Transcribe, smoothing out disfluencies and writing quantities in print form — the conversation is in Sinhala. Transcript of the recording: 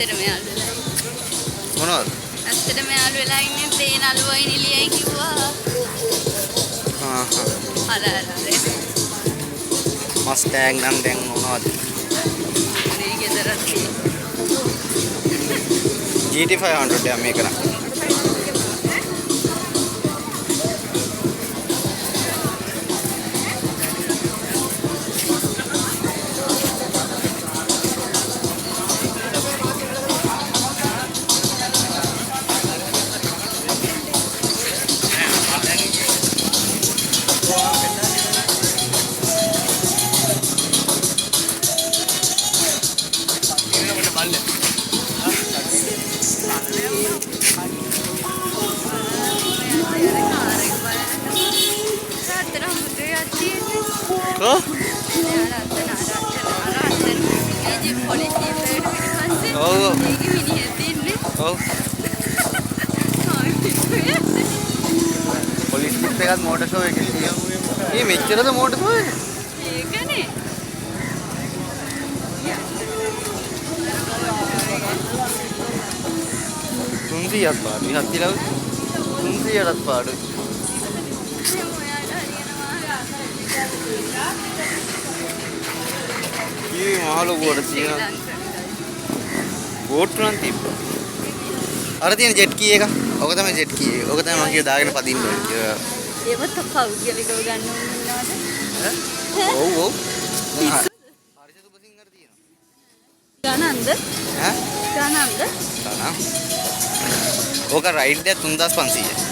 ඇත්තටම යාළු වෙලා. මොනවද? ඇත්තටම යාළු වෙලා ඉන්නේ තේ නළුවයි නිලියයි කිව්වා. අර මස්ටෑග් නම් දැන් මොනවද? මේ ගෙදරත් GT 500 යක් මේක නම්. Ko? Oh. Oh. Police jeep එකත් motor show එකේ තියෙනවා. මේ මෙච්චරද motor show එක? ඒකනේ. 300ක් පාඩුයි. හත්තිලව 300ටත් පාඩුයි. මේ මහලුවට තියෙන බෝට් නම් තිබ්බා. අර තියෙන ජෙට් කී එක. ඔක තමයි ජෙට් කී එක. ඔක තමයි මම කිය දාගෙන පදින්න ඕනේ. ඒවත් පෞද්ගලිකව ගන්න ඕන නේද? ඔව් ඔව්. හරිද උපසිංහර තියෙනවා. ගණන්ද? ඈ? ගණන්ද? ගණන්. ඕක රයිඩ් එක 3500.